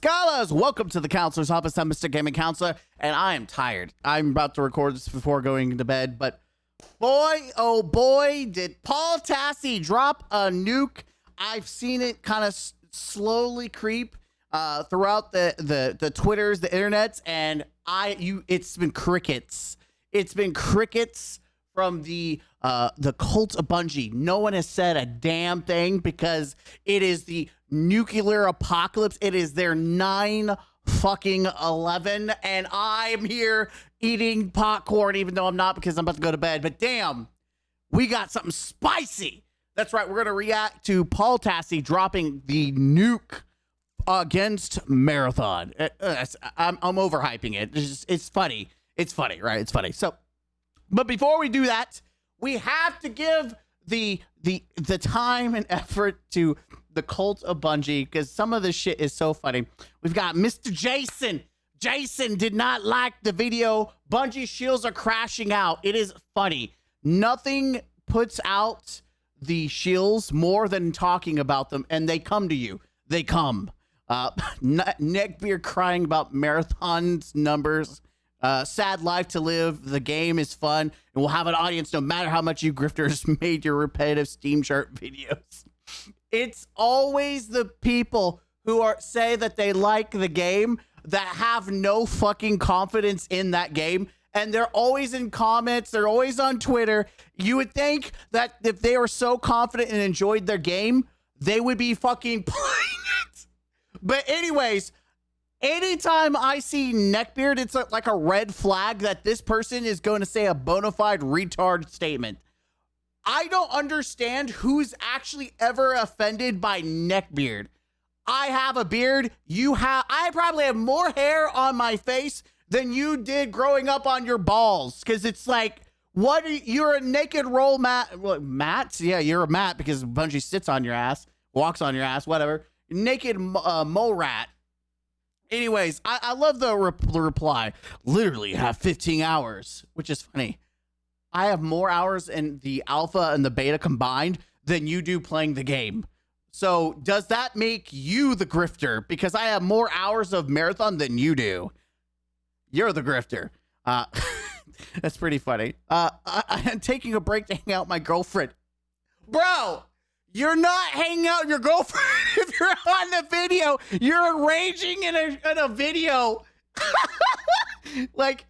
Scholars, welcome to the Counselor's Office. I'm Mr. Gaming Counselor, and I am tired. I'm about to record this before going to bed, but boy, oh boy, did Paul Tassi drop a nuke. I've seen it kind of slowly creep throughout the Twitters, the internets, and it's been crickets. It's been crickets from the cult of Bungie. No one has said a damn thing because it is the nuclear apocalypse. It is their 9/11, and I'm here eating popcorn, even though I'm not because I'm about to go to bed. But damn, we got something spicy. That's right. We're gonna react to Paul Tassi dropping the nuke against Marathon. I'm overhyping it. It's funny. It's funny, right? It's funny. So, but before we do that, we have to give the time and effort to the cult of Bungie because some of this shit is so funny. We've got Mr. Jason. Jason did not like the video. Bungie shields are crashing out. It is funny. Nothing puts out the shields more than talking about them, and they come to you. They come. Neckbeard crying about Marathon's numbers. Sad life to live. The game is fun, and we'll have an audience no matter how much you grifters made your repetitive Steam chart videos. It's always the people who say that they like the game that have no fucking confidence in that game, and they're always in comments. They're always on Twitter. You would think that if they were so confident and enjoyed their game, they would be fucking playing it. But anyways, anytime I see Neckbeard, it's like a red flag that this person is going to say a bona fide retard statement. I don't understand who's actually ever offended by Neckbeard. I have a beard. I probably have more hair on my face than you did growing up on your balls. Because it's like, you're a naked roll mat. Well, mats? Yeah, you're a mat because Bungie sits on your ass, walks on your ass, whatever. Naked mole rat. Anyways, I love the reply. Literally have 15 hours, which is funny. I have more hours in the alpha and the beta combined than you do playing the game. So does that make you the grifter? Because I have more hours of Marathon than you do. You're the grifter. That's pretty funny. I'm taking a break to hang out with my girlfriend. Bro, you're not hanging out with your girlfriend if you're on the video. You're raging in a video. Like,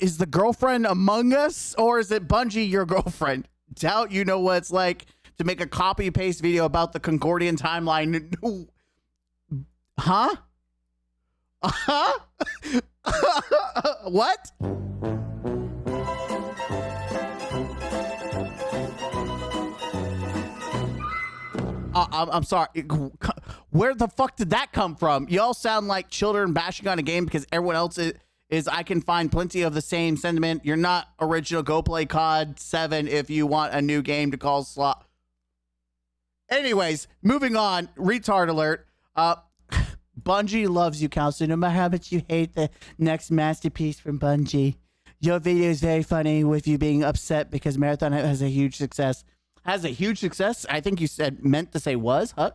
is the girlfriend among us, or is it Bungie your girlfriend? Doubt you know what it's like to make a copy-paste video about the Concordian timeline. Huh? Uh-huh? What? I'm sorry. Where the fuck did that come from? Y'all sound like children bashing on a game because everyone else is I can find plenty of the same sentiment. You're not original. Go play COD 7 if you want a new game to call slot. Anyways, moving on. Retard alert. Bungie loves you, Counselor, no matter how much you hate the next masterpiece from Bungie. Your video is very funny with you being upset because Marathon has a huge success. Has a huge success? I think you meant to say was, huh?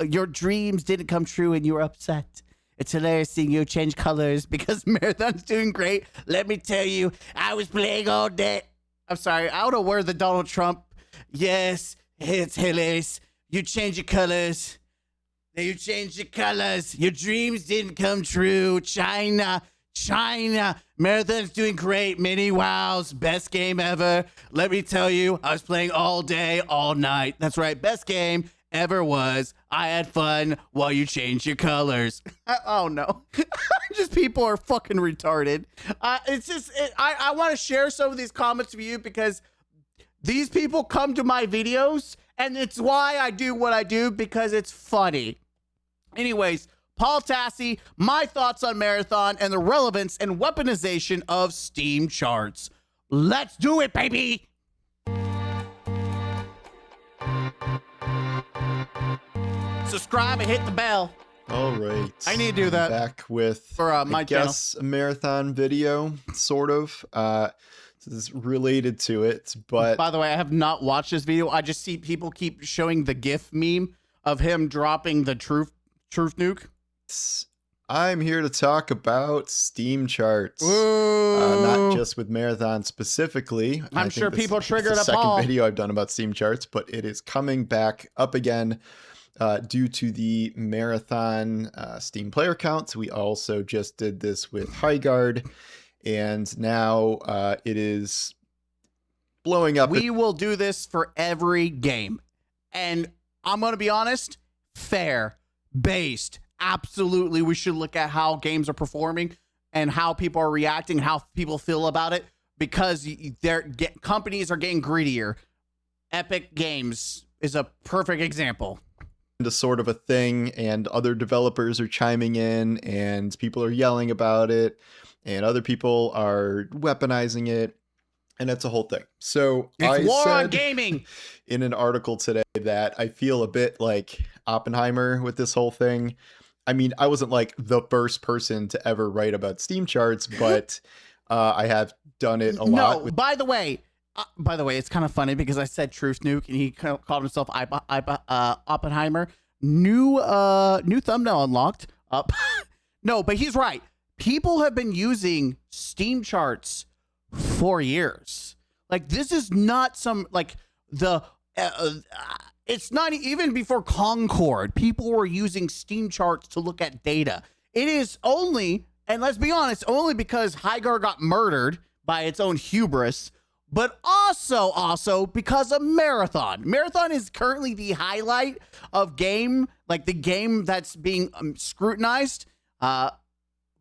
Your dreams didn't come true and you were upset. It's hilarious seeing you change colors because Marathon's doing great. Let me tell you, I was playing all day. I'm sorry, I don't know where the Donald Trump. Yes, it's hilarious. You change your colors. You changed your colors. Your dreams didn't come true. China. Marathon's doing great. Mini wows. Best game ever. Let me tell you, I was playing all day, all night. That's right. Best game ever was. I had fun while you changed your colors. Oh no. Just people are fucking retarded. I want to share some of these comments with you because these people come to my videos and it's why I do what I do, because it's funny. Anyways, Paul Tassi, my thoughts on Marathon and the relevance and weaponization of Steam charts. Let's do it, baby! Subscribe and hit the bell. All right. I need to do that. Back with, for my channel. A Marathon video, sort of. This is related to it, but... By the way, I have not watched this video. I just see people keep showing the GIF meme of him dropping the truth nuke. I'm here to talk about Steam charts. Ooh. Not just with Marathon specifically. I'm sure people triggered the up second Paul. video I've done about Steam charts, but it is coming back up again due to the Marathon Steam player counts. We also just did this with Highguard, and now it is blowing up. We will do this for every game. And I'm going to be honest, fair, based. Absolutely, we should look at how games are performing and how people are reacting, how people feel about it, because companies are getting greedier. Epic Games is a perfect example. A sort of a thing, and other developers are chiming in, and people are yelling about it, and other people are weaponizing it, and it's a whole thing. So It's war said on gaming in an article today that I feel a bit like Oppenheimer with this whole thing. I mean, I wasn't like the first person to ever write about Steam charts, but I have done it a lot. No, by the way, it's kind of funny because I said Truth Nuke and he called himself Oppenheimer. New thumbnail unlocked up. No, but he's right. People have been using Steam charts for years. Like, this is not some like the. It's not even before Concord. People were using Steam charts to look at data. It is only, and let's be honest, only because Highguard got murdered by its own hubris, but also because of Marathon. Marathon is currently the highlight of game, like the game that's being scrutinized. But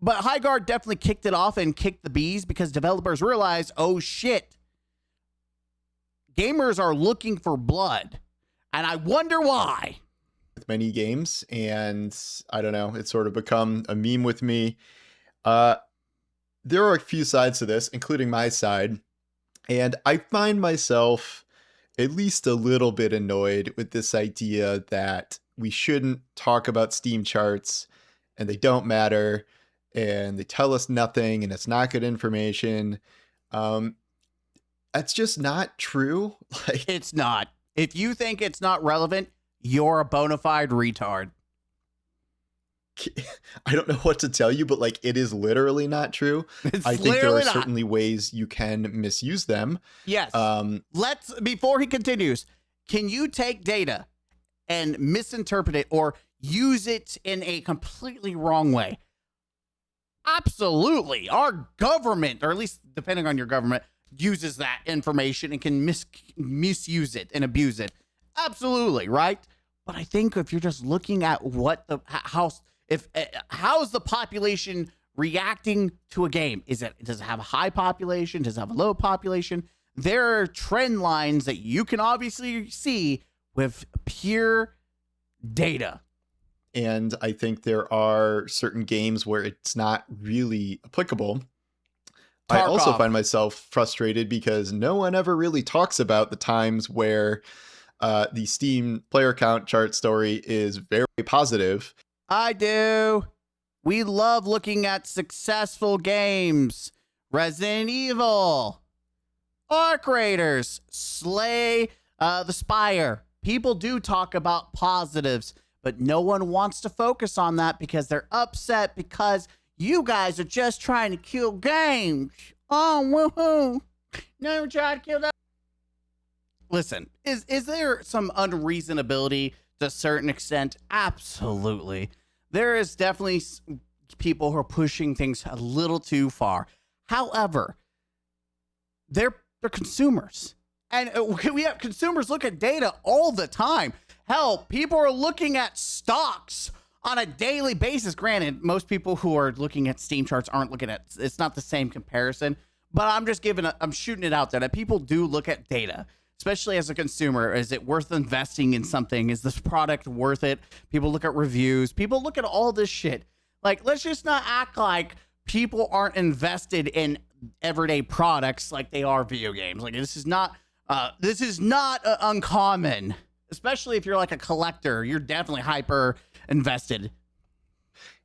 Highguard definitely kicked it off and kicked the bees because developers realized, oh shit, gamers are looking for blood. And I wonder why. With many games, and I don't know, it's sort of become a meme with me. There are a few sides to this, including my side, and I find myself at least a little bit annoyed with this idea that we shouldn't talk about Steam charts, and they don't matter, and they tell us nothing, and it's not good information. That's just not true. Like, it's not. If you think it's not relevant, you're a bona fide retard. I don't know what to tell you, but like, it is literally not true. I think there are certainly ways you can misuse them. Yes. Before he continues, can you take data and misinterpret it or use it in a completely wrong way? Absolutely. Our government, or at least depending on your government, uses that information and can misuse it and abuse it. Absolutely, right? But I think if you're just looking at how's the population reacting to a game? Does it have a high population? Does it have a low population? There are trend lines that you can obviously see with pure data. And I think there are certain games where it's not really applicable. I also find myself frustrated because no one ever really talks about the times where the Steam player count chart story is very positive. I do. We love looking at successful games. Resident Evil, Arc Raiders, Slay the Spire. People do talk about positives, but no one wants to focus on that because they're upset because you guys are just trying to kill games. Oh, woohoo. Never try to kill that. Listen, is there some unreasonability to a certain extent? Absolutely. There is definitely people who are pushing things a little too far. However, they're consumers. And we have consumers look at data all the time. Hell, people are looking at stocks on a daily basis. Granted, most people who are looking at Steam charts aren't looking at, it's not the same comparison, but I'm shooting it out there that people do look at data, especially as a consumer. Is it worth investing in something? Is this product worth it? People look at reviews. People look at all this shit. Like, let's just not act like people aren't invested in everyday products like they are video games. Like, this is not uncommon, especially if you're like a collector. You're definitely hyper invested.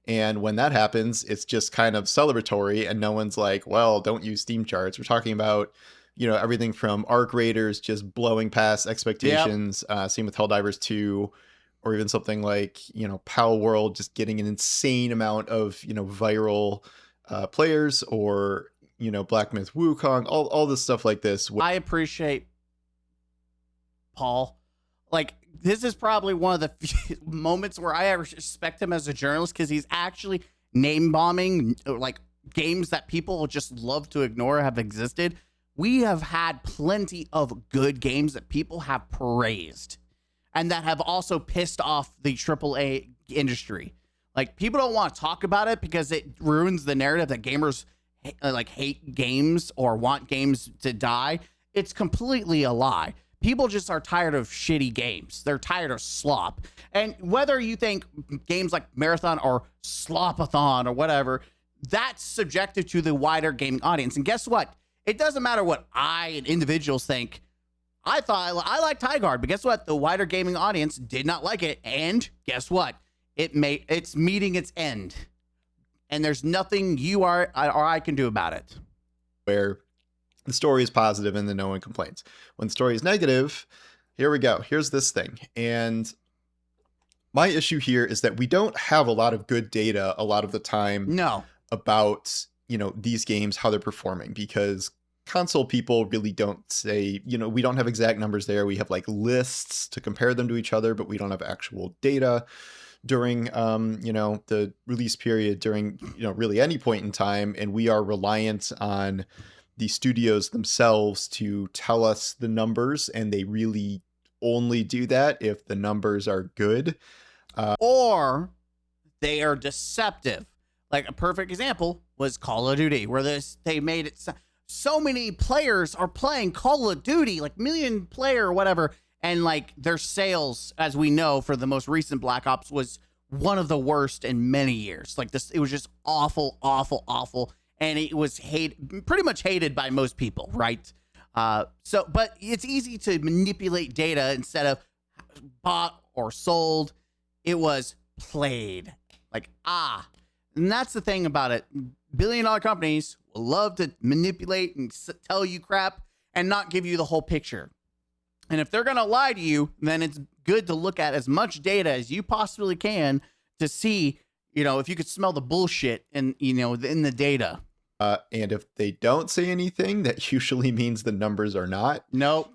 And when that happens, it's just kind of celebratory, and no one's like, well, don't use Steam charts. We're talking about, everything from Arc Raiders just blowing past expectations. Same with Helldivers 2, or even something like, Pal World just getting an insane amount of, viral players, or, Black Myth Wukong, all this stuff like this. I appreciate Paul. Like, this is probably one of the few moments where I respect him as a journalist, because he's actually name bombing like games that people just love to ignore have existed. We have had plenty of good games that people have praised and that have also pissed off the AAA industry. Like, people don't want to talk about it because it ruins the narrative that gamers hate games or want games to die. It's completely a lie. People just are tired of shitty games. They're tired of slop. And whether you think games like Marathon or Slopathon or whatever, that's subjective to the wider gaming audience. And guess what? It doesn't matter what I and individuals think. I thought I liked High Guard, but guess what? The wider gaming audience did not like it. And guess what? It's meeting its end. And there's nothing you or I can do about it. Where the story is positive and then no one complains. When the story is negative, here we go. Here's this thing. And my issue here is that we don't have a lot of good data a lot of the time about, these games, how they're performing, because console people really don't say, we don't have exact numbers there. We have like lists to compare them to each other, but we don't have actual data during, the release period, during, really any point in time. And we are reliant on the studios themselves to tell us the numbers, and they really only do that if the numbers are good. Or they are deceptive. Like, a perfect example was Call of Duty, where they made it so many players are playing Call of Duty, like million player or whatever, and like their sales, as we know, for the most recent Black Ops was one of the worst in many years. Like, this, it was just awful, awful, awful. And it was pretty much hated by most people, right? But it's easy to manipulate data instead of bought or sold. It was played. And that's the thing about it. Billion-dollar companies will love to manipulate and tell you crap and not give you the whole picture. And if they're going to lie to you, then it's good to look at as much data as you possibly can to see, if you could smell the bullshit in the data. And if they don't say anything, that usually means the numbers are not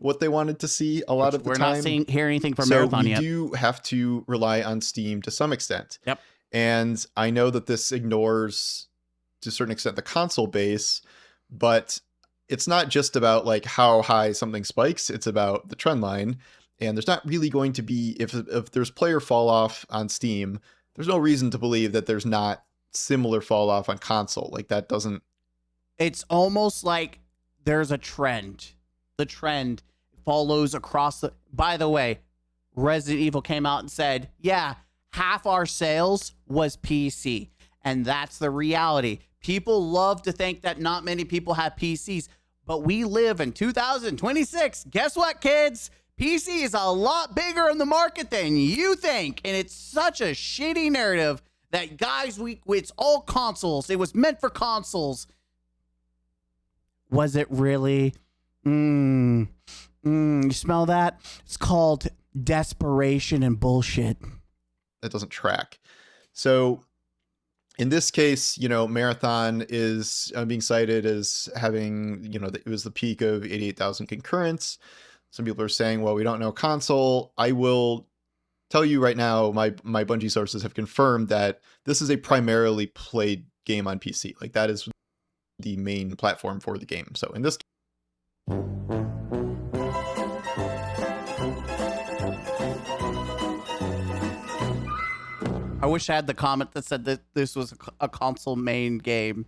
what they wanted to see a lot of the time. We're not hearing anything from Marathon yet. So we do have to rely on Steam to some extent. Yep. And I know that this ignores, to a certain extent, the console base, but it's not just about like how high something spikes. It's about the trend line. And there's not really going to be, if there's player fall off on Steam, there's no reason to believe that there's not similar fall off on console. Like, that doesn't. It's almost like there's a trend. The trend follows across the. By the way, Resident Evil came out and said, yeah, half our sales was PC. And that's the reality. People love to think that not many people have PCs, but we live in 2026. Guess what, kids? PC is a lot bigger in the market than you think. And it's such a shitty narrative that, guys, it's all consoles. It was meant for consoles. Was it really? You smell that? It's called desperation and bullshit. That doesn't track. So in this case, Marathon is being cited as having, it was the peak of 88,000 concurrents. Some people are saying, well, we don't know console. I will tell you right now, my Bungie sources have confirmed that this is a primarily played game on PC. Like, that is the main platform for the game. So in this, I wish I had the comment that said that this was a console main game.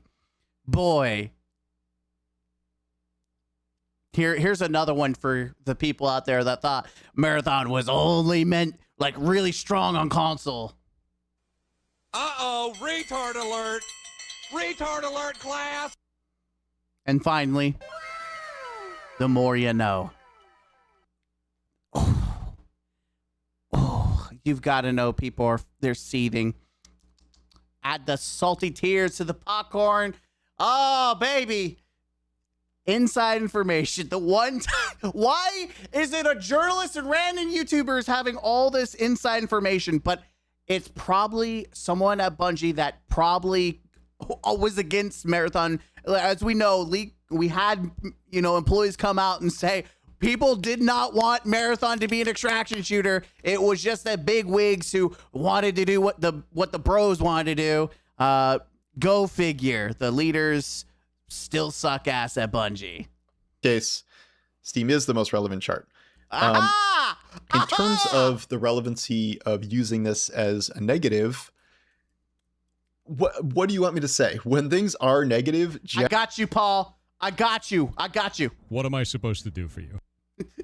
Boy. Here's another one for the people out there that thought Marathon was only meant like really strong on console. Uh-oh, retard alert. Retard alert, class. And finally, the more you know. You've got to know people they're seething. Add the salty tears to the popcorn. Oh, baby. inside information. The one time, why is it a journalist and random YouTubers having all this inside information? But it's probably someone at Bungie that probably was against Marathon. As we know, we had, you know, employees come out and say people did not want Marathon to be an extraction shooter. It was just the big wigs who wanted to do what the bros wanted to do. Go figure. The leaders still suck ass at Bungie. Case, Steam is the most relevant chart. In terms of the relevancy of using this as a negative, what do you want me to say? When things are negative, I got you, Paul. I got you. What am I supposed to do for you?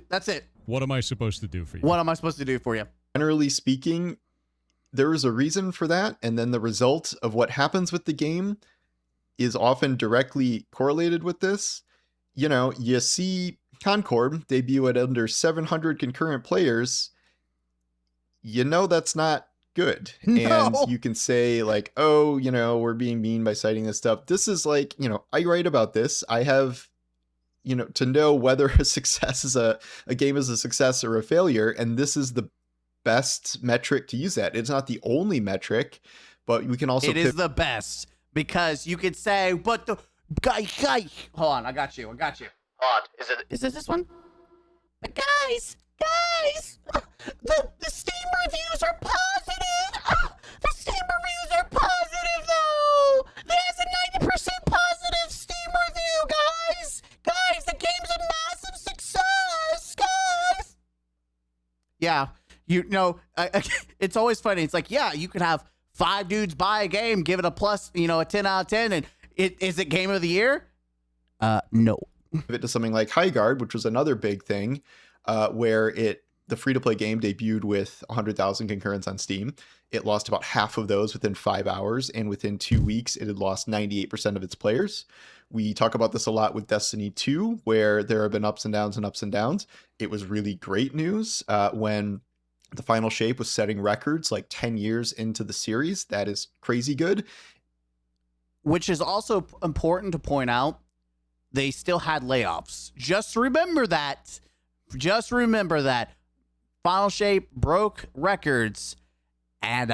That's it. What am I supposed to do for you? What am I supposed to do for you? Generally speaking, there is a reason for that, and then the result of what happens with the game is often directly correlated with this. You know, you see Concord debut at under 700 concurrent players. You know that's not good. No. And you can say like, oh, you know, we're being mean by citing this stuff. This is like, you know, I write about this. I have, you know, to know whether a success is a game is a success or a failure, and this is the best metric to use that. It's not the only metric, but we can also It is the best, because you could say, but the guy, hold on, I got you. Hold on, is it this one? But guys, the Steam reviews are positive. The Steam reviews are positive though. There's a 90% positive Steam review, guys. Guys, the game's a massive success, guys. Yeah, you know, it's always funny. It's like, yeah, you could have 5 dudes buy a game, give it a plus, you know, a 10 out of 10, and is it game of the year? No. it to something like Highguard, which was another big thing, where the free-to-play game debuted with 100,000 concurrents on Steam. It lost about half of those within 5 hours, and within 2 weeks, it had lost 98% of its players. We talk about this a lot with Destiny 2, where there have been ups and downs and ups and downs. It was really great news when the Final Shape was setting records like 10 years into the series. That is crazy good. Which is also important to point out. They still had layoffs. Just remember that. Final Shape broke records, and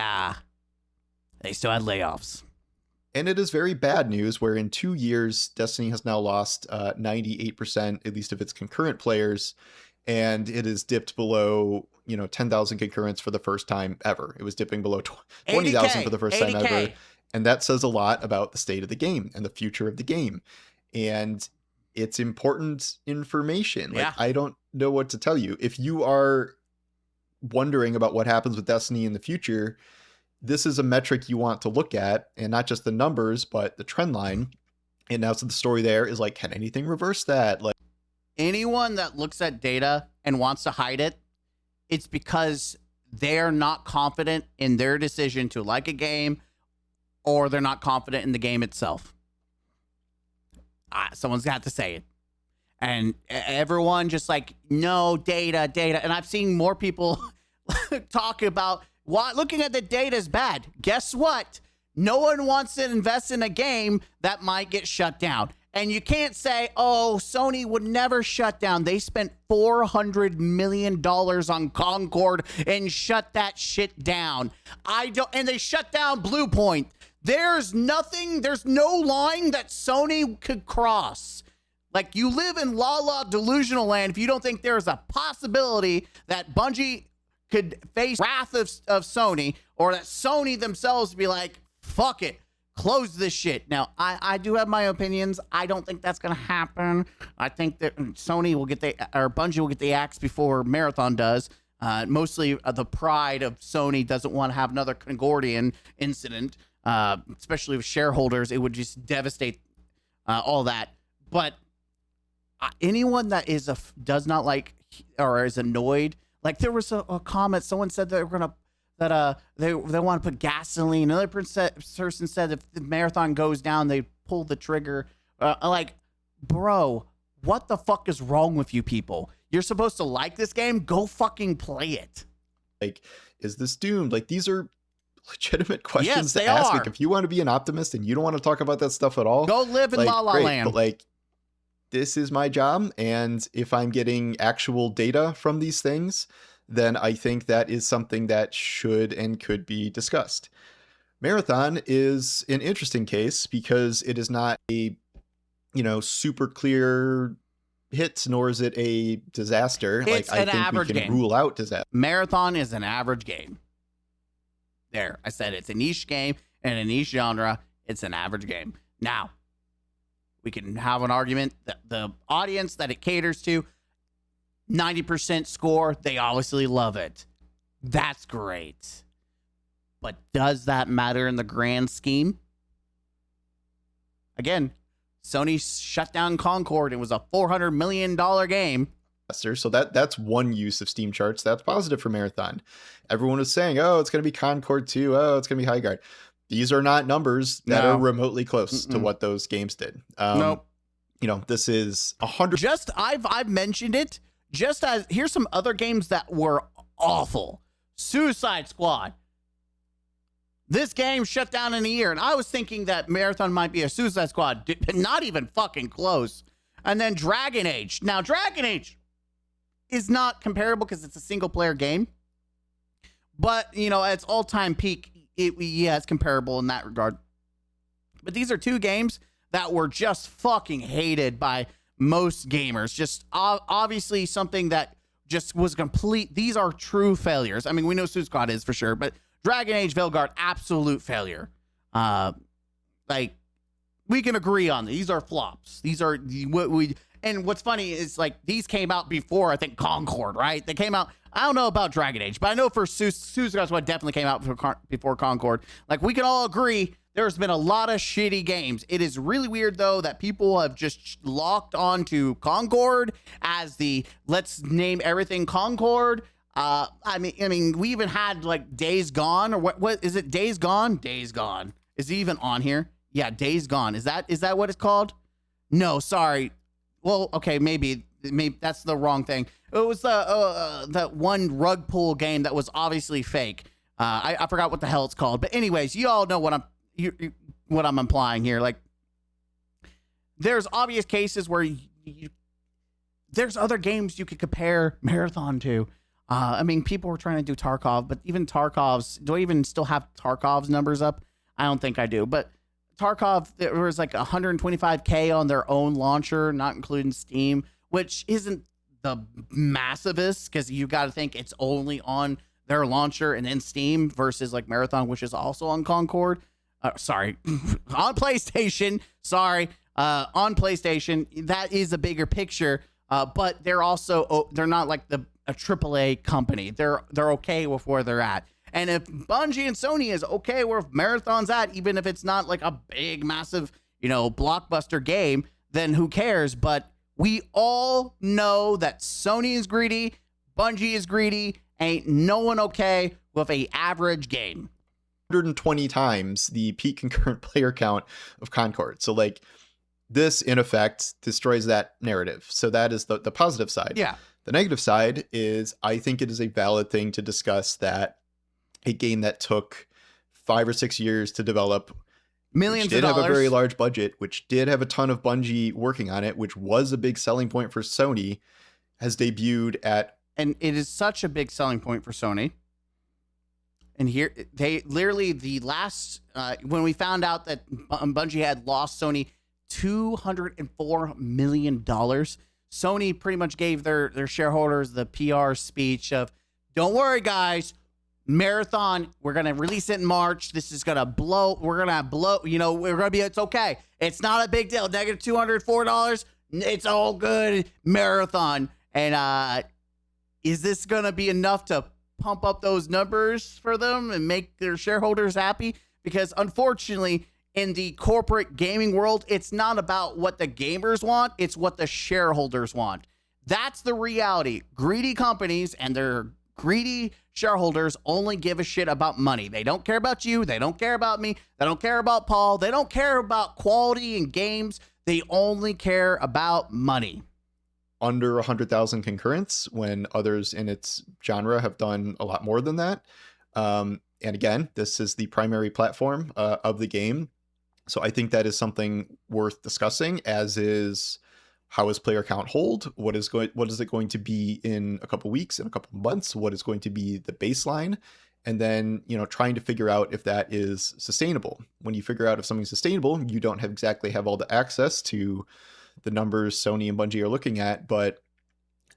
they still had layoffs. And it is very bad news where in 2 years, Destiny has now lost 98%, at least of its concurrent players, and it has dipped below, 10,000 concurrents for the first time ever. It was dipping below 20,000 for the first time ever. And that says a lot about the state of the game and the future of the game. And it's important information. Yeah. Like, I don't know what to tell you. If you are wondering about what happens with Destiny in the future, this is a metric you want to look at, and not just the numbers, but the trend line. And now, so the story there is like, can anything reverse that? Like, anyone that looks at data and wants to hide it, it's because they're not confident in their decision to like a game, or they're not confident in the game itself. Someone's got to say it. And everyone just like, no, data. And I've seen more people talk about why looking at the data is bad. Guess what? No one wants to invest in a game that might get shut down. And you can't say, oh, Sony would never shut down. They spent $400 million on Concord and shut that shit down. And they shut down Blue Point. There's no line that Sony could cross. Like, you live in la delusional land if you don't think there's a possibility that Bungie could face wrath of Sony, or that Sony themselves be like, fuck it, close this shit. Now, I do have my opinions. I don't think that's going to happen. I think that Bungie will get the axe before Marathon does. Mostly the pride of Sony doesn't want to have another Concordian incident, especially with shareholders. It would just devastate all that. But anyone that does not like or is annoyed, like there was a comment, someone said they want to put gasoline. Another person said if the Marathon goes down, they pull the trigger. Like, bro, what the fuck is wrong with you people? You're supposed to like this game? Go fucking play it. Like, is this doomed? Like, these are legitimate questions Yes, to they ask. are. Like, if you want to be an optimist and you don't want to talk about that stuff at all, Go live in like, La La great, Land. but like, this is my job. And if I'm getting actual data from these things, then I think that is something that should and could be discussed. Marathon is an interesting case because it is not a, super clear hit, nor is it a disaster. It's I an think average we can game. rule out disaster. Marathon is an average game. There, I said it's a niche game and a niche genre. It's an average game. Now, we can have an argument that the audience that it caters to, 90% score, they obviously love it. That's great. But does that matter in the grand scheme? Again, Sony shut down Concord. It was a $400 million game. So that's one use of Steam charts. That's positive for Marathon. Everyone was saying, oh, it's going to be Concord 2. Oh, it's going to be Highguard. These are not numbers that are remotely close to what those games did. Nope. This is 100. Just I've mentioned it. Just as here's some other games that were awful. Suicide Squad. This game shut down in a year, and I was thinking that Marathon might be a Suicide Squad. Not even fucking close. And then Dragon Age. Now, Dragon Age is not comparable because it's a single-player game. But, at its all-time peak, it's comparable in that regard. But these are two games that were just fucking hated by most gamers. Just obviously something that just was complete. These are true failures. I mean, we know Suicide Squad is for sure, but Dragon Age Veilguard, absolute failure. We can agree on these are flops. These are what we. And what's funny is these came out before I think Concord, right? They came out. I don't know about Dragon Age, but I know for Suicide Squad definitely came out before Concord. We can all agree there's been a lot of shitty games. It is really weird though that people have just locked onto Concord as the let's name everything Concord. I mean, we even had Days Gone or what is it? Days Gone? Days Gone. Is it even on here? Yeah, Days Gone. Is that what it's called? No, sorry. Well, okay, maybe that's the wrong thing. It was that one rug pull game that was obviously fake. I forgot what the hell it's called. But anyways, you all know what I'm implying here. There's obvious cases where there's other games you could compare Marathon to. I mean, people were trying to do Tarkov, but even Tarkov's, do I even still have Tarkov's numbers up? I don't think I do. But Tarkov, there was 125K on their own launcher, not including Steam, which isn't the massivest because you got to think it's only on their launcher and then Steam versus Marathon, which is also on Concord. Sorry, on PlayStation. Sorry, on PlayStation. That is a bigger picture, but they're also they're not a AAA company. They're okay with where they're at. And if Bungie and Sony is okay where Marathon's at, even if it's not a big, massive, blockbuster game, then who cares? But we all know that Sony is greedy, Bungie is greedy, ain't no one okay with a average game. 120 times the peak concurrent player count of Concord. So this in effect destroys that narrative. So that is the positive side. Yeah. The negative side is I think it is a valid thing to discuss that a game that took 5 or 6 years to develop, millions which did of dollars, have a very large budget, which did have a ton of Bungie working on it, which was a big selling point for Sony, has debuted at. And it is such a big selling point for Sony. And here they literally the last when we found out that Bungie had lost Sony $204 million, Sony pretty much gave their shareholders the PR speech of, don't worry, guys, Marathon, we're going to release it in March. This is going to blow. We're going to blow, we're going to be, it's okay. It's not a big deal. Negative $204. It's all good. Marathon. And is this going to be enough to pump up those numbers for them and make their shareholders happy? Because unfortunately, in the corporate gaming world, it's not about what the gamers want. It's what the shareholders want. That's the reality. Greedy companies and their greedy shareholders only give a shit about money. They don't care about you. They don't care about me. They don't care about Paul. They don't care about quality in games. They only care about money. Under 100,000 concurrents when others in its genre have done a lot more than that. And again, this is the primary platform of the game. So I think that is something worth discussing, as is how is player count hold? What is it going to be in a couple weeks, in a couple months? What is going to be the baseline? And then, trying to figure out if that is sustainable. When you figure out if something's sustainable, you don't exactly have all the access to the numbers Sony and Bungie are looking at, but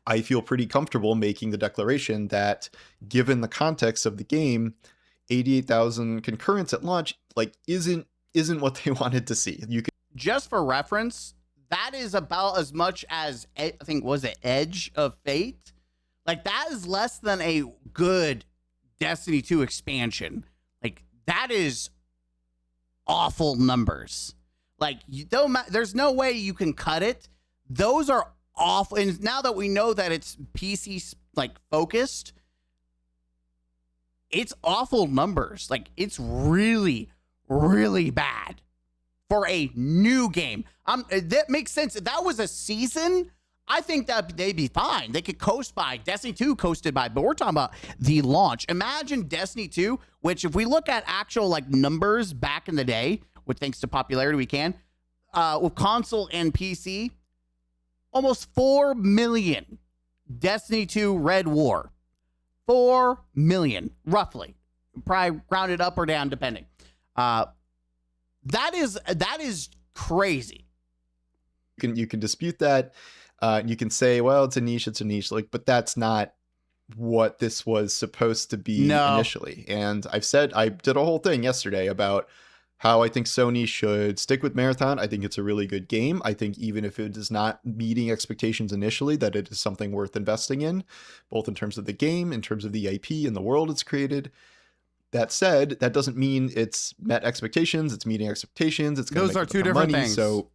I feel pretty comfortable making the declaration that given the context of the game, 88,000 concurrents at launch isn't what they wanted to see. You can Just for reference, that is about as much as I think was it Edge of Fate. That is less than a good Destiny 2 expansion. That is awful numbers. There's no way you can cut it. Those are awful. And now that we know that it's PC focused, it's awful numbers. It's really, really bad for a new game. That makes sense. If that was a season, I think that they'd be fine. They could coast by. Destiny 2 coasted by, but we're talking about the launch. Imagine Destiny 2, which if we look at actual numbers back in the day, which thanks to popularity we can, with console and PC, almost 4 million Destiny 2 Red War. 4 million, roughly. Probably rounded up or down, depending. That is crazy. You can dispute that. You can say, well, it's a niche, but that's not what this was supposed to be initially. And I did a whole thing yesterday about how I think Sony should stick with Marathon. I think it's a really good game. I think even if it is not meeting expectations initially, that it is something worth investing in, both in terms of the game, in terms of the IP and the world it's created. That said, that doesn't mean it's met expectations. It's meeting expectations. It's going to make Those are two different money, things. So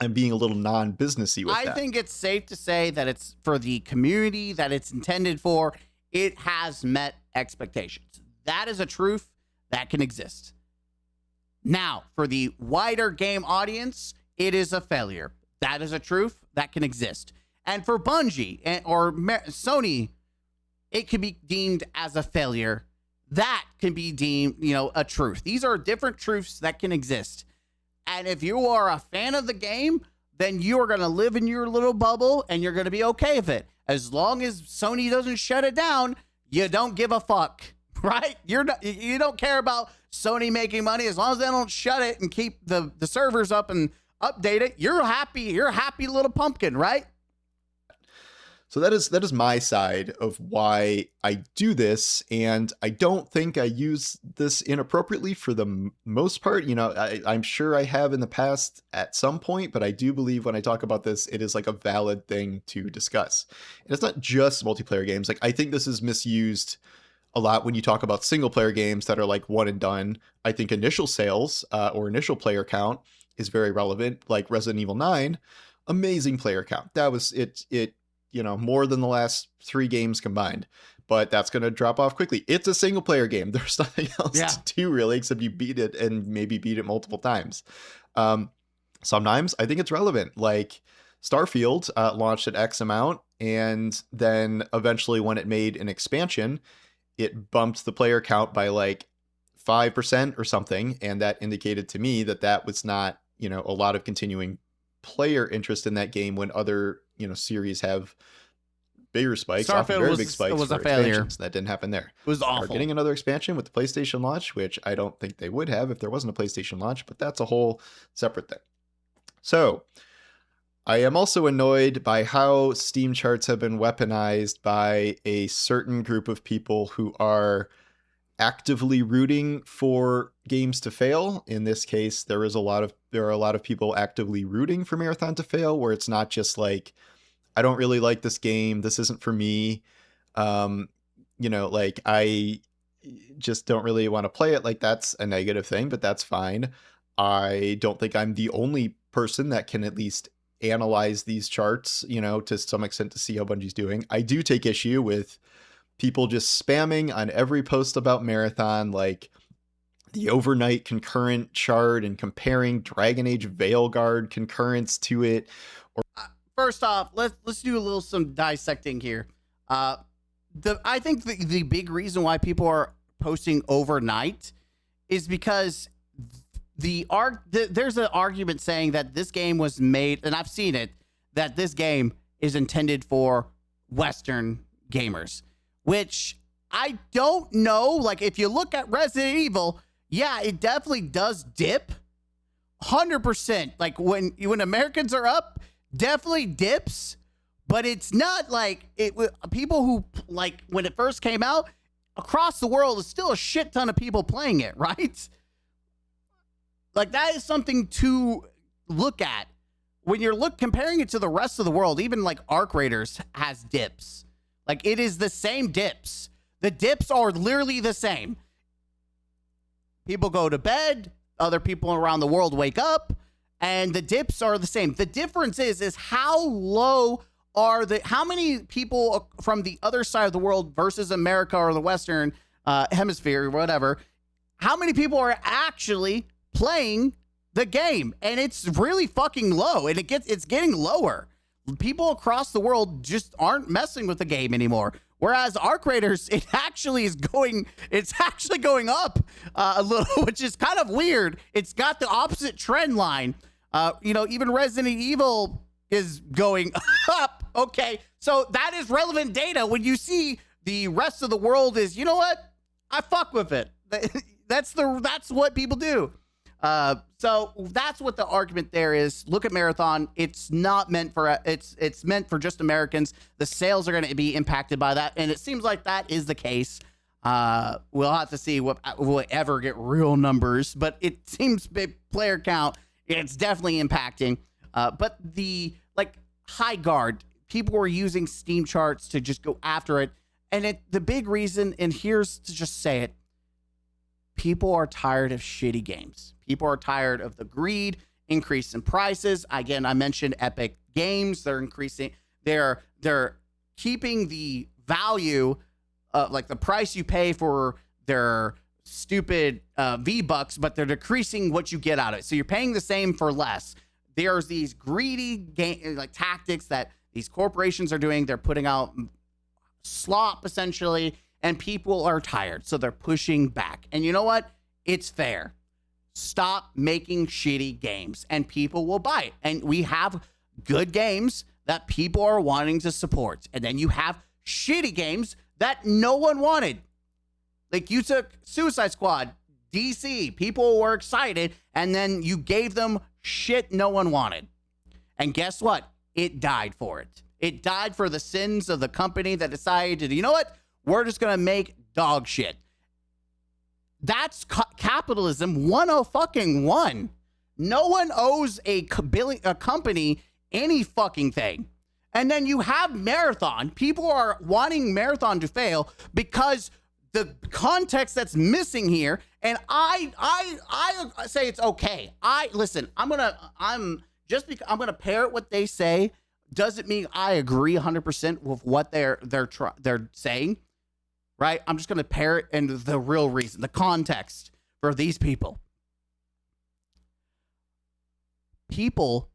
I'm being a little non-businessy with that. I think it's safe to say that it's for the community that it's intended for. It has met expectations. That is a truth that can exist. Now, for the wider game audience, it is a failure. That is a truth that can exist. And for Bungie or Sony, it can be deemed as a failure. That can be deemed, a truth. These are different truths that can exist. And if you are a fan of the game, then you are going to live in your little bubble and you're going to be okay with it. As long as Sony doesn't shut it down, you don't give a fuck, right? You don't care about Sony making money. As long as they don't shut it and keep the servers up and update it, you're happy. You're a happy little pumpkin, right? So that is my side of why I do this, and I don't think I use this inappropriately for the most part. I'm sure I have in the past at some point, but I do believe when I talk about this, it is a valid thing to discuss. And it's not just multiplayer games. I think this is misused a lot when you talk about single player games that are one and done. I think initial sales or initial player count is very relevant. Resident Evil 9, amazing player count. That was it more than the last 3 games combined, but that's going to drop off quickly. It's a single player game. There's nothing else to do really, except you beat it and maybe beat it multiple times. Sometimes I think it's relevant. Starfield launched at X amount, and then eventually when it made an expansion, it bumped the player count by 5% or something. And that indicated to me that was not, a lot of continuing player interest in that game when other series have bigger spikes. Starfield very big spikes was for a failure. expansions. That didn't happen there. It was awful. We're getting another expansion with the PlayStation launch, which I don't think they would have if there wasn't a PlayStation launch, but that's a whole separate thing. So I am also annoyed by how Steam charts have been weaponized by a certain group of people who are actively rooting for games to fail. In this case, there are a lot of people actively rooting for Marathon to fail, where it's not just I don't really like this game, this isn't for me. I just don't really want to play it. That's a negative thing, but that's fine. I don't think I'm the only person that can at least analyze these charts, to some extent to see how Bungie's doing. I do take issue with people just spamming on every post about Marathon, the overnight concurrent chart and comparing Dragon Age Veilguard concurrence to it. First off, let's do some dissecting here. I think the big reason why people are posting overnight is because there's an argument saying that this game was made, and I've seen it, that this game is intended for Western gamers, which I don't know. Like, if you look at Resident Evil, yeah, it definitely does dip 100%. Like, when Americans are up, definitely dips, but it's not like it. People who, like, when it first came out, across the world is still a shit ton of people playing it, right? Like, that is something to look at when you're comparing it to the rest of the world. Even like Arc Raiders has dips. Like, it is the same dips. The dips are literally the same. People go to bed, other people around the world wake up, and the dips are the same. The difference is how low how many people from the other side of the world versus America or the Western hemisphere or whatever, how many people are actually playing the game? And it's really fucking low, and it's getting lower. People across the world just aren't messing with the game anymore. Whereas Arc Raiders, it's actually going up a little, which is kind of weird. It's got the opposite trend line. Even Resident Evil is going up. Okay, so that is relevant data when you see the rest of the world is, you know what? I fuck with it. That's what people do. So that's what the argument there is. Look at Marathon. It's not meant for it's meant for just Americans. The sales are going to be impacted by that, and it seems like that is the case. We'll have to see what will ever get real numbers, but it seems player count, it's definitely impacting. But the high guard, people were using Steam charts to just go after it, and the big reason, and here's to just say it, people are tired of shitty games. People are tired of the greed, increase in prices. Again, I mentioned Epic Games. They're increasing. They're keeping the value, like the price you pay for their stupid V-Bucks, but they're decreasing what you get out of it. So you're paying the same for less. There's these greedy tactics that these corporations are doing. They're putting out slop essentially, and people are tired, so they're pushing back. And you know what? It's fair. Stop making shitty games, and people will buy it. And we have good games that people are wanting to support, and then you have shitty games that no one wanted. Like, you took Suicide Squad, DC, people were excited, and then you gave them shit no one wanted. And guess what? It died for it. It died for the sins of the company that decided, you know what? We're just going to make dog shit. That's capitalism 101. No one owes a company any fucking thing. And then you have Marathon. People are wanting Marathon to fail because the context that's missing here. And I say it's okay. I'm gonna parrot what they say. Doesn't mean I agree 100% with what they're saying. Right? I'm just going to parrot and the real reason, the context for these people. People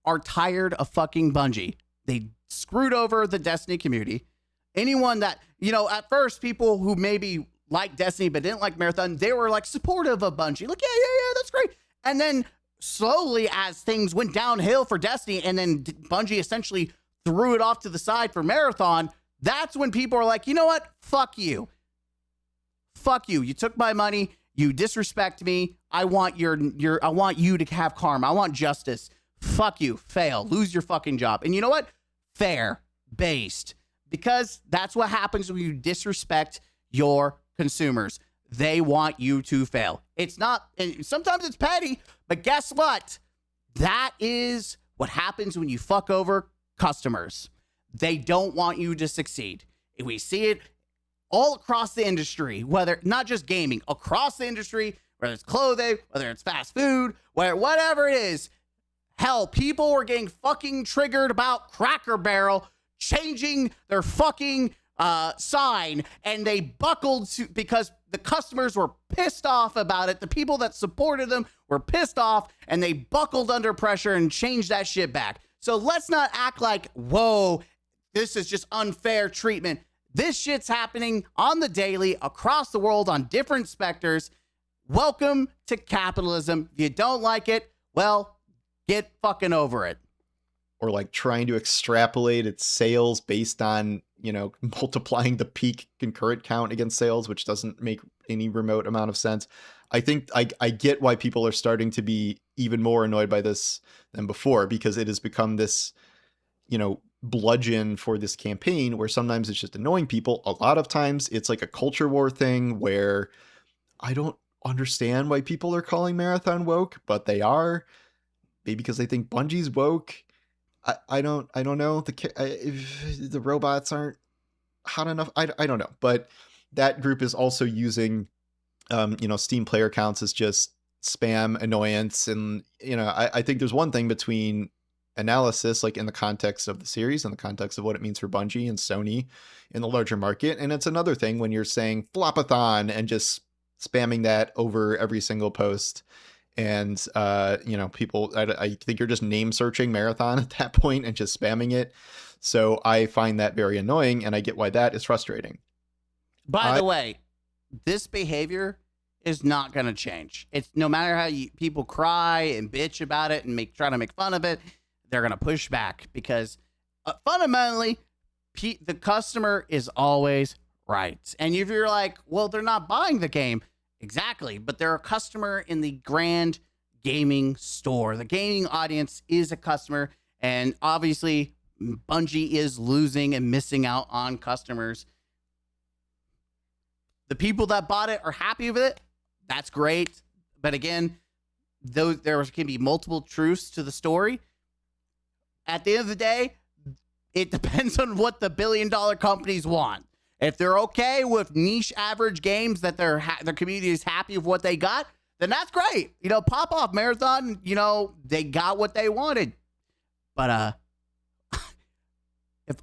are tired of fucking Bungie. They screwed over the Destiny community. Anyone that, at first, people who maybe liked Destiny but didn't like Marathon, they were supportive of Bungie. Like, yeah, that's great. And then slowly, as things went downhill for Destiny, and then Bungie essentially threw it off to the side for Marathon, that's when people are like, you know what? Fuck you. Fuck you. You took my money. You disrespect me. I want I want you to have karma. I want justice. Fuck you. Fail. Lose your fucking job. And you know what? Fair. Based. Because that's what happens when you disrespect your consumers. They want you to fail. It's not, and sometimes it's petty, but guess what? That is what happens when you fuck over customers. They don't want you to succeed. We see it all across the industry, whether not just gaming, across the industry, whether it's clothing, whether it's fast food, whatever it is. Hell, people were getting fucking triggered about Cracker Barrel changing their fucking sign, and they buckled because the customers were pissed off about it. The people that supported them were pissed off, and they buckled under pressure and changed that shit back. So let's not act like, whoa, this is just unfair treatment. This shit's happening on the daily across the world on different specters. Welcome to capitalism. If you don't like it, well, get fucking over it. or like trying to extrapolate its sales based on, multiplying the peak concurrent count against sales, which doesn't make any remote amount of sense. I think I get why people are starting to be even more annoyed by this than before, because it has become this, bludgeon for this campaign where sometimes it's just annoying people. A lot of times it's like a culture war thing where I don't understand why people are calling Marathon woke, but they are. Maybe because they think Bungie's woke. I don't know. If the robots aren't hot enough. I don't know. But that group is also using, Steam player counts as just spam annoyance. And, I think there's one thing between analysis, like in the context of the series, in the context of what it means for Bungie and Sony in the larger market. And it's another thing when you're saying flopathon and just spamming that over every single post. And, people, I think you're just name searching Marathon at that point and just spamming it. So I find that very annoying, and I get why that is frustrating. By the way, this behavior is not going to change. It's no matter how people cry and bitch about it and try to make fun of it, they're going to push back because fundamentally, the customer is always right. And if you're like, well, they're not buying the game. Exactly. But they're a customer in the grand gaming store. The gaming audience is a customer. And obviously, Bungie is losing and missing out on customers. The people that bought it are happy with it. That's great. But again, there can be multiple truths to the story. At the end of the day, it depends on what the billion-dollar companies want. If they're okay with niche average games that their community is happy with what they got, then that's great. Pop off Marathon, they got what they wanted. But if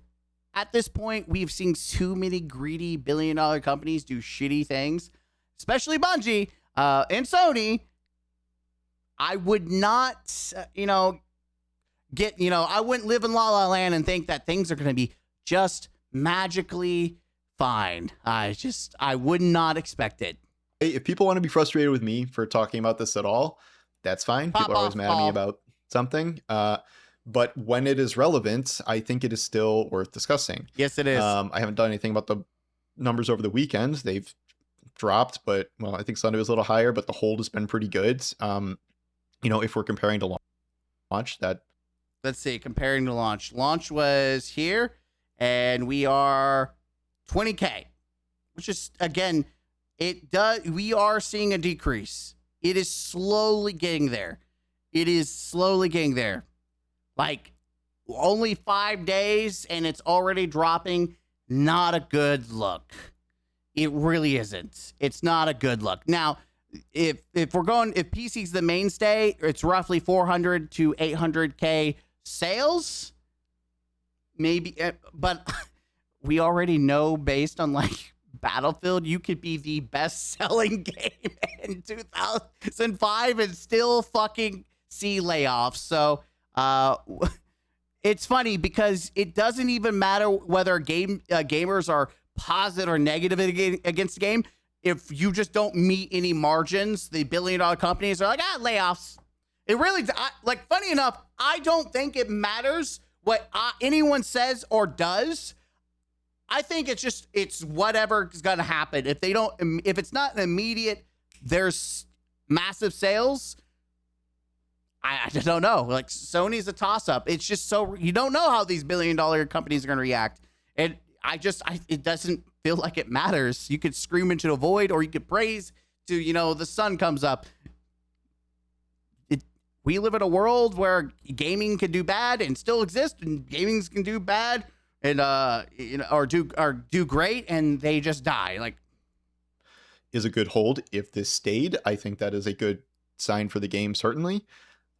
at this point we've seen too many greedy billion-dollar companies do shitty things, especially Bungie and Sony, I would not, I wouldn't live in La La Land and think that things are going to be just magically fine. I would not expect it. Hey, if people want to be frustrated with me for talking about this at all, that's fine. People are always mad at me about something. But when it is relevant, I think it is still worth discussing. Yes, it is. I haven't done anything about the numbers over the weekend. They've dropped, but I think Sunday was a little higher, but the hold has been pretty good. If we're comparing to launch, let's see, comparing to launch. Launch was here, and we are 20K, which is, again, we are seeing a decrease. It is slowly getting there. Like, only 5 days, and it's already dropping. Not a good look. It really isn't. It's not a good look. Now, if PC's the mainstay, it's roughly 400 to 800K sales, maybe, but we already know based on like Battlefield, you could be the best-selling game in 2005 and still fucking see layoffs. So it's funny because it doesn't even matter whether gamers are positive or negative against the game. If you just don't meet any margins, the billion-dollar companies are like, layoffs. It really, funny enough, I don't think it matters what anyone says or does. I think it's whatever is going to happen. If it's not an immediate, there's massive sales. I just don't know. Like, Sony's a toss-up. It's just so, you don't know how these billion-dollar companies are going to react. And it doesn't feel like it matters. You could scream into the void, or you could praise to, the sun comes up. We live in a world where gaming can do bad and still exist, and gamings can do bad and or do great, and they just die. Like, is a good hold. If this stayed, I think that is a good sign for the game. Certainly,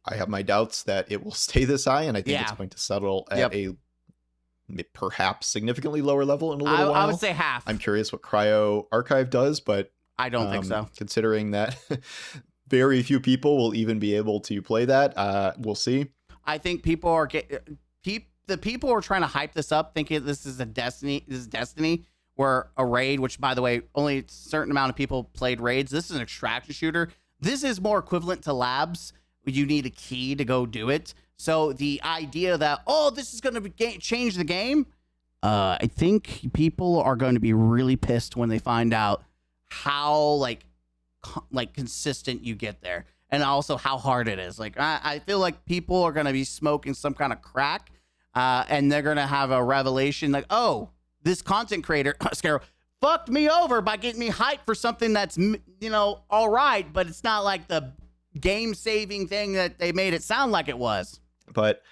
I have my doubts that it will stay this high, and I think it's going to settle at a perhaps significantly lower level in a little while. I would say half. I'm curious what Cryo Archive does, but I don't think so. Considering that very few people will even be able to play that, we'll see. I think people are the people who are trying to hype this up, thinking this is Destiny, where a raid, which by the way, only a certain amount of people played raids. This is an extraction shooter. This is more equivalent to Labs, you need a key to go do it. So the idea that, oh, this is going to change the game, I think people are going to be really pissed when they find out how like consistent you get there, and also how hard it is. Like I feel like people are going to be smoking some kind of crack, and they're going to have a revelation like, oh, this content creator, Scaro, fucked me over by getting me hyped for something that's, you know, all right, but it's not like the game-saving thing that they made it sound like it was. But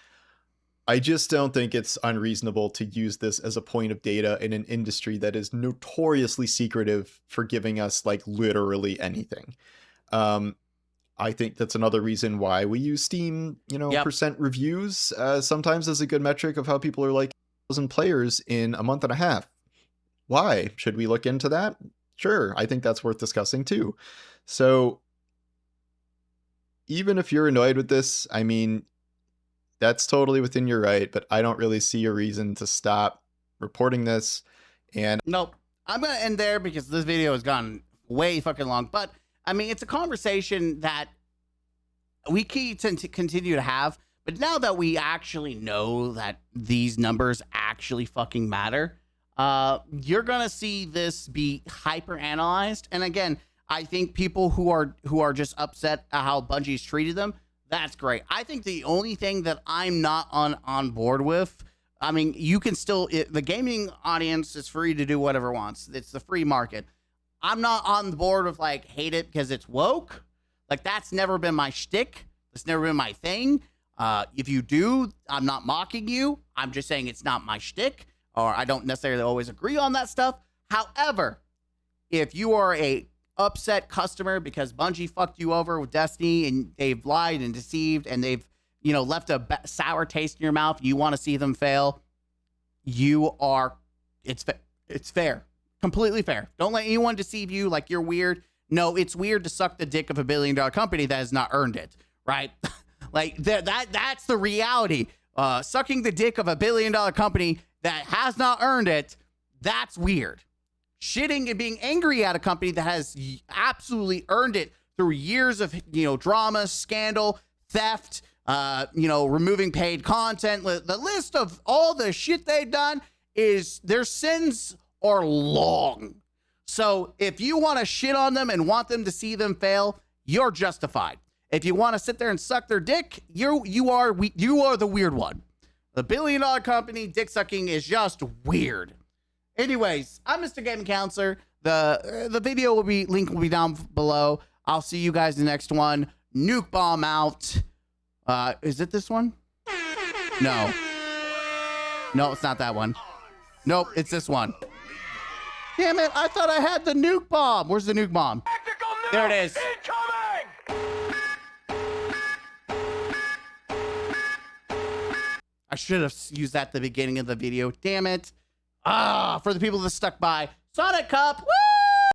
I just don't think it's unreasonable to use this as a point of data in an industry that is notoriously secretive for giving us like literally anything. I think that's another reason why we use Steam, you know, percent reviews sometimes as a good metric of how people are like 1,000 players in a month and a half. Why? Should we look into that? Sure. I think that's worth discussing too. So even if you're annoyed with this, I mean, that's totally within your right, but I don't really see a reason to stop reporting this. And nope, I'm going to end there because this video has gone way fucking long. But I mean, it's a conversation that we keep to continue to have. But now that we actually know that these numbers actually fucking matter, you're going to see this be hyper analyzed. And again, I think people who are just upset at how Bungie's treated them, that's great. I think the only thing that I'm not on board with, I mean, you can still, the gaming audience is free to do whatever it wants. It's the free market. I'm not on the board with like hate it because it's woke. Like that's never been my shtick. It's never been my thing. If you do, I'm not mocking you. I'm just saying it's not my shtick, or I don't necessarily always agree on that stuff. However, if you are a upset customer because Bungie fucked you over with Destiny and they've lied and deceived and they've, you know, left a sour taste in your mouth, you want to see them fail, it's fair, completely fair. Don't let anyone deceive you like you're weird. No, it's weird to suck the dick of $1 billion company that has not earned it, right? Like that's the reality. Sucking the dick of $1 billion company that has not earned it, that's weird. Shitting and being angry at a company that has absolutely earned it through years of, you know, drama, scandal, theft, you know, removing paid content. The list of all the shit they've done is, their sins are long. So if you want to shit on them and want them to see them fail, you're justified. If you want to sit there and suck their dick, you are the weird one. The $1 billion company dick sucking is just weird. Anyways, I'm Mr. Gaming Counselor. The video link will be down below. I'll see you guys in the next one. Nuke bomb out. Is it this one? No, it's not that one. Nope, it's this one. Damn it, I thought I had the nuke bomb. Where's the nuke bomb? There it is. I should have used that at the beginning of the video. Damn it. For the people that stuck by. Sonic Cup. Woo!